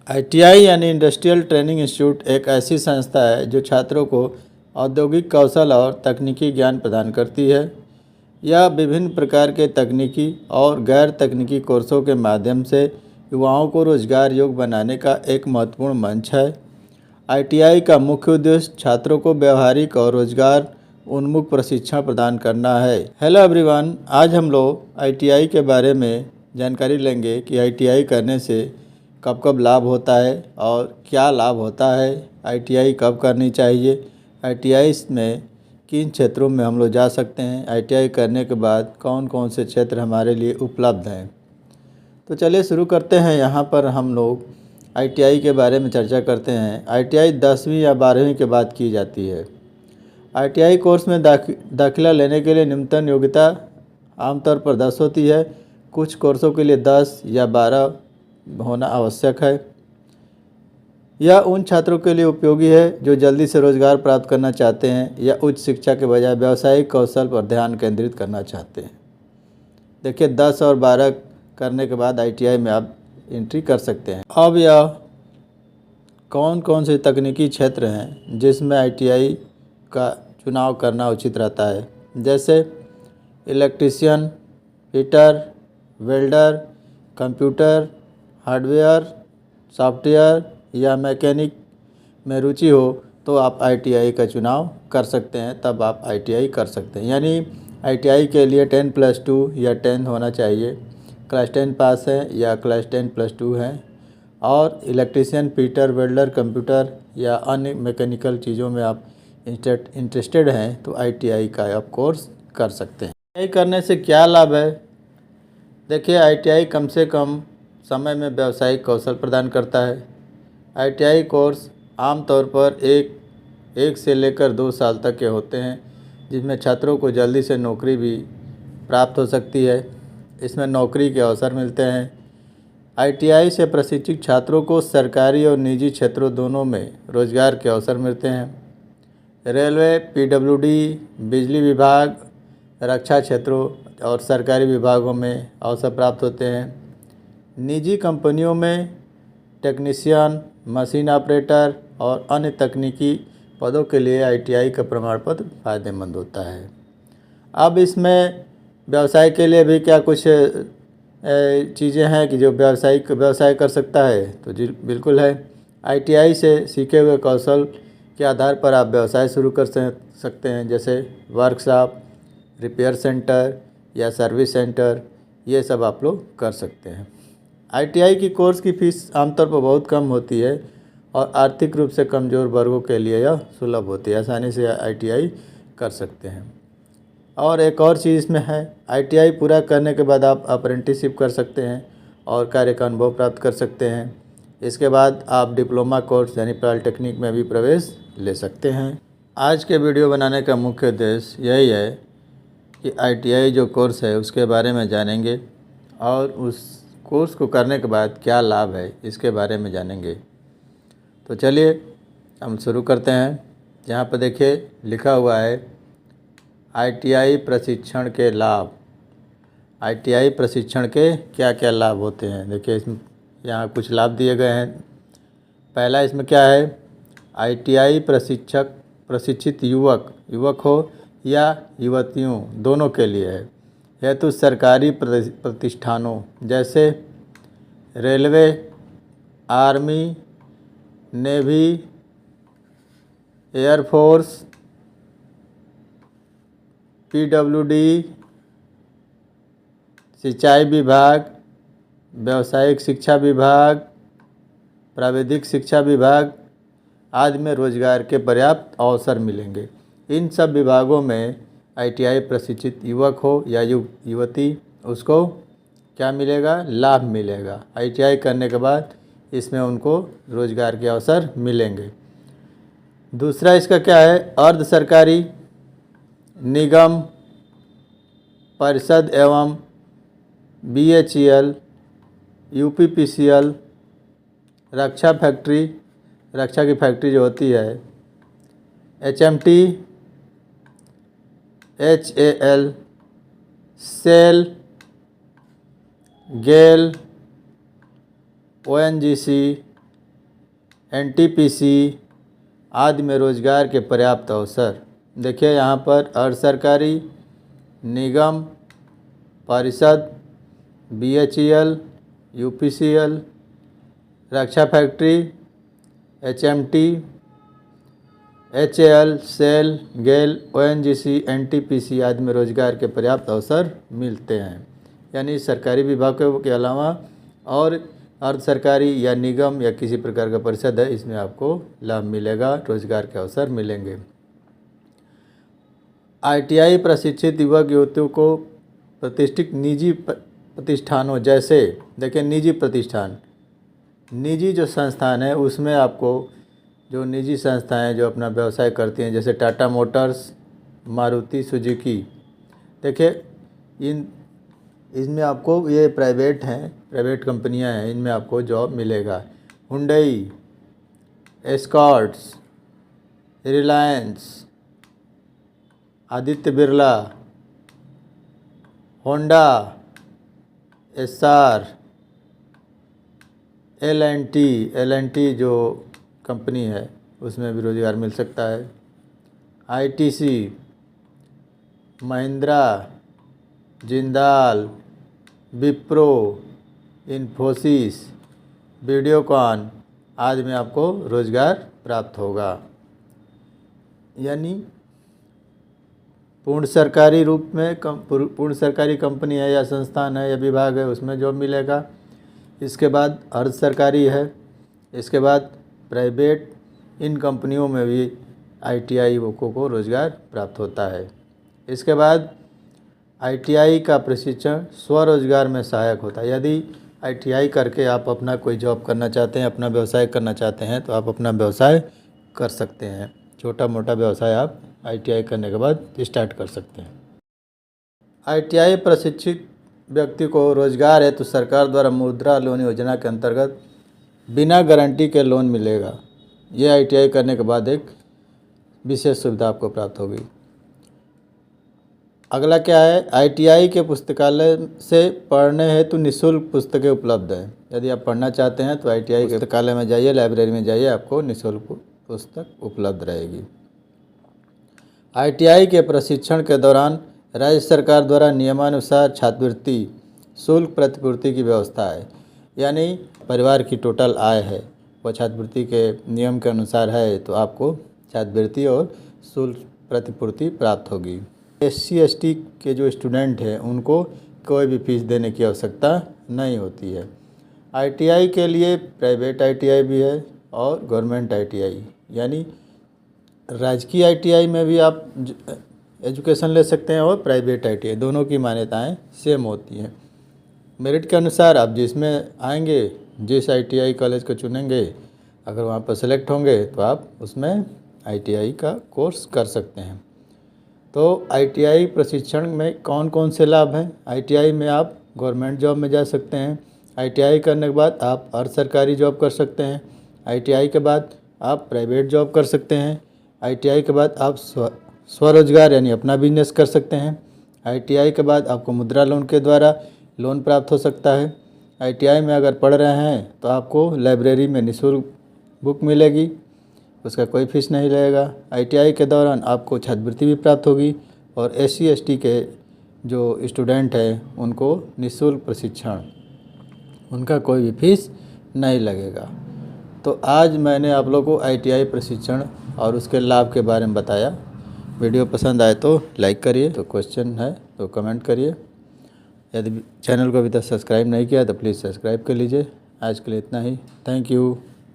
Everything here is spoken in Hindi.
आईटीआई यानी इंडस्ट्रियल ट्रेनिंग इंस्टीट्यूट एक ऐसी संस्था है जो छात्रों को औद्योगिक कौशल और तकनीकी ज्ञान प्रदान करती है। यह विभिन्न प्रकार के तकनीकी और गैर तकनीकी कोर्सों के माध्यम से युवाओं को रोजगार योग्य बनाने का एक महत्वपूर्ण मंच है। आईटीआई का मुख्य उद्देश्य छात्रों को व्यावहारिक और रोजगार उन्मुख प्रशिक्षण प्रदान करना है। हेलो एवरीवन, आज हम लोग आईटीआई के बारे में जानकारी लेंगे कि आईटीआई करने से कब कब लाभ होता है और क्या लाभ होता है, आईटीआई कब करनी चाहिए, आईटीआई में किन क्षेत्रों में हम लोग जा सकते हैं, आईटीआई करने के बाद कौन कौन से क्षेत्र हमारे लिए उपलब्ध हैं। तो चलिए शुरू करते हैं। यहाँ पर हम लोग आईटीआई के बारे में चर्चा करते हैं। आईटीआई 10वीं या 12वीं के बाद की जाती है। आईटीआई कोर्स में दाखिला लेने के लिए न्यूनतम योग्यता आमतौर पर 10 होती है। कुछ कोर्सों के लिए 10 या 12 होना आवश्यक है। यह उन छात्रों के लिए उपयोगी है जो जल्दी से रोजगार प्राप्त करना चाहते हैं या उच्च शिक्षा के बजाय व्यावसायिक कौशल पर ध्यान केंद्रित करना चाहते हैं। देखिए, 10 और 12 करने के बाद आईटीआई में आप एंट्री कर सकते हैं। अब यह कौन कौन से तकनीकी क्षेत्र हैं जिसमें आईटीआई का चुनाव करना उचित रहता है, जैसे electrician, fitter, welder, computer, hardware, software या मैकेनिक में रुचि हो तो आप आईटीआई का चुनाव कर सकते हैं। तब आप आईटीआई कर सकते हैं। यानी आईटीआई के लिए 10+2 या 10 होना चाहिए, क्लास 10 पास है या क्लास 10+2 है। और इलेक्ट्रीशियन, फिटर, वेल्डर, कंप्यूटर या अन्य मैकेनिकल चीज़ों में आप इंटरेस्टेड हैं तो आईटीआई का आप कोर्स कर सकते हैं। आईटीआई करने से क्या लाभ है? देखिए, आईटीआई कम से कम समय में व्यावसायिक कौशल प्रदान करता है। आईटीआई कोर्स आमतौर पर एक से लेकर 2 साल तक के होते हैं, जिसमें छात्रों को जल्दी से नौकरी भी प्राप्त हो सकती है। इसमें नौकरी के अवसर मिलते हैं। आईटीआई से प्रशिक्षित छात्रों को सरकारी और निजी क्षेत्रों दोनों में रोजगार के अवसर मिलते हैं। रेलवे, पीडब्ल्यूडी, बिजली विभाग, रक्षा क्षेत्रों और सरकारी विभागों में अवसर प्राप्त होते हैं। निजी कंपनियों में टेक्नीशियन, मशीन ऑपरेटर और अन्य तकनीकी पदों के लिए आईटीआई का प्रमाण पत्र फायदेमंद होता है। अब इसमें व्यवसाय के लिए भी क्या कुछ चीज़ें हैं कि जो व्यवसाय कर सकता है? तो जी बिल्कुल है। आईटीआई से सीखे हुए कौशल के आधार पर आप व्यवसाय शुरू कर सकते हैं, जैसे वर्कशॉप, रिपेयर सेंटर या सर्विस सेंटर, ये सब आप लोग कर सकते हैं। आईटीआई की कोर्स की फ़ीस आमतौर पर बहुत कम होती है और आर्थिक रूप से कमज़ोर वर्गों के लिए यह सुलभ होती है। आसानी से आईटीआई कर सकते हैं। और एक और चीज़ इसमें है, आईटीआई पूरा करने के बाद आप अप्रेंटिसशिप कर सकते हैं और कार्य का अनुभव प्राप्त कर सकते हैं। इसके बाद आप डिप्लोमा कोर्स यानी पॉलिटेक्निक में भी प्रवेश ले सकते हैं। आज के वीडियो बनाने का मुख्य उद्देश्य यही है कि आईटीआई जो कोर्स है उसके बारे में जानेंगे और उस कोर्स को करने के बाद क्या लाभ है इसके बारे में जानेंगे। तो चलिए हम शुरू करते हैं। जहाँ पर देखिए लिखा हुआ है आईटीआई प्रशिक्षण के लाभ। आईटीआई प्रशिक्षण के क्या क्या लाभ होते हैं? देखिए इसमें यहाँ कुछ लाभ दिए गए हैं। पहला इसमें क्या है, आईटीआई प्रशिक्षित युवक हो या युवतियों दोनों के लिए है, हेतु सरकारी प्रतिष्ठानों जैसे railway, army, navy, air force, PWD, सिंचाई विभाग, व्यावसायिक शिक्षा विभाग, प्राविधिक शिक्षा विभाग आदि में रोजगार के पर्याप्त अवसर मिलेंगे। इन सब विभागों में आईटीआई प्रशिक्षित युवक हो या युवती, उसको क्या मिलेगा? लाभ मिलेगा। आईटीआई करने के बाद इसमें उनको रोजगार के अवसर मिलेंगे। दूसरा इसका क्या है, अर्ध सरकारी, निगम, परिषद एवं बीएचईएल, यूपीपीसीएल, रक्षा की फैक्ट्री जो होती है, एचएमटी, एचएएल, सेल, गेल, ओएनजीसी, एनटीपीसी आदि में रोजगार के पर्याप्त अवसर। देखिए यहाँ पर अर्ध सरकारी, निगम, परिषद, बीएचईएल, यूपीसीएल, रक्षा फैक्ट्री, एचएमटी, एचएएल, सेल, गेल, ओएनजीसी, एनटीपीसी आदि में रोजगार के पर्याप्त अवसर मिलते हैं। यानी सरकारी विभागों के अलावा और अर्ध सरकारी या निगम या किसी प्रकार का परिषद है, इसमें आपको लाभ मिलेगा, रोजगार के अवसर मिलेंगे। आईटीआई प्रशिक्षित युवक युवतियों को प्रतिष्ठित निजी प्रतिष्ठानों जैसे, देखिए निजी प्रतिष्ठान, निजी जो संस्थान है उसमें आपको जो निजी संस्थाएं जो अपना व्यवसाय करती हैं, जैसे टाटा मोटर्स, मारुति सुजुकी, देखिए इसमें आपको ये प्राइवेट हैं, प्राइवेट कंपनियां हैं, इनमें आपको जॉब मिलेगा। Hyundai, Escorts, Reliance, Aditya Birla, Honda, SR, L and T जो कंपनी है उसमें भी रोजगार मिल सकता है। आईटीसी, महिंद्रा, जिंदाल, विप्रो, इन्फोसिस, वीडियोकॉन आदि में आपको रोजगार प्राप्त होगा। यानी पूर्ण सरकारी रूप में पूर्ण सरकारी कंपनी है या संस्थान है या विभाग है, उसमें जॉब मिलेगा। इसके बाद अर्ध सरकारी है, इसके बाद प्राइवेट, इन कंपनियों में भी आईटीआई युवकों को रोजगार प्राप्त होता है। इसके बाद आईटीआई का प्रशिक्षण स्वरोजगार में सहायक होता है। यदि आईटीआई करके आप अपना कोई जॉब करना चाहते हैं, अपना व्यवसाय करना चाहते हैं, तो आप अपना व्यवसाय कर सकते हैं। छोटा मोटा व्यवसाय आप आईटीआई करने के बाद स्टार्ट कर सकते हैं। आईटीआई प्रशिक्षित व्यक्ति को रोजगार है तो सरकार द्वारा मुद्रा लोन योजना के अंतर्गत बिना गारंटी के लोन मिलेगा। ये आईटीआई करने के बाद एक विशेष सुविधा आपको प्राप्त होगी। अगला क्या है, आईटीआई के पुस्तकालय से पढ़ने हेतु निःशुल्क पुस्तकें उपलब्ध हैं। यदि आप पढ़ना चाहते हैं तो आईटीआई के पुस्तकालय में जाइए, लाइब्रेरी में जाइए, आपको निःशुल्क पुस्तक उपलब्ध रहेगी। आईटीआई के प्रशिक्षण के दौरान राज्य सरकार द्वारा नियमानुसार छात्रवृत्ति शुल्क प्रतिपूर्ति की व्यवस्था है। यानी परिवार की टोटल आय है वो छात्रवृत्ति के नियम के अनुसार है, तो आपको छात्रवृत्ति और शुल्क प्रतिपूर्ति प्राप्त होगी। एससी एसटी के जो स्टूडेंट हैं उनको कोई भी फीस देने की आवश्यकता नहीं होती है। आईटीआई के लिए प्राइवेट आईटीआई भी है और गवर्नमेंट आईटीआई, यानी राजकीय आईटीआई में भी आप एजुकेशन ले सकते हैं और प्राइवेट आईटीआई, दोनों की मान्यताएं सेम होती हैं। मेरिट के अनुसार आप जिसमें आएंगे, जिस आईटीआई कॉलेज को चुनेंगे, अगर वहाँ पर सेलेक्ट होंगे तो आप उसमें आईटीआई का कोर्स कर सकते हैं। तो आईटीआई प्रशिक्षण में कौन कौन से लाभ हैं? आईटीआई में आप गवर्नमेंट जॉब में जा सकते हैं। आईटीआई करने के बाद आप अर्ध सरकारी जॉब कर सकते हैं। आईटीआई के बाद आप प्राइवेट जॉब कर सकते हैं। आईटीआई के बाद आप स्वरोजगार यानी अपना बिजनेस कर सकते हैं। आईटीआई के बाद आपको मुद्रा लोन के द्वारा लोन प्राप्त हो सकता है। आईटीआई में अगर पढ़ रहे हैं तो आपको लाइब्रेरी में निःशुल्क बुक मिलेगी, उसका कोई फीस नहीं लगेगा। आईटीआई के दौरान आपको छात्रवृत्ति भी प्राप्त होगी और एससी एसटी के जो स्टूडेंट हैं उनको निःशुल्क प्रशिक्षण, उनका कोई भी फीस नहीं लगेगा। तो आज मैंने आप लोगों को आईटीआई प्रशिक्षण और उसके लाभ के बारे में बताया। वीडियो पसंद आए तो लाइक करिए, तो क्वेश्चन है तो कमेंट करिए। यदि चैनल को अभी तक सब्सक्राइब नहीं किया तो प्लीज़ सब्सक्राइब कर लीजिए। आज के लिए इतना ही। Thank you.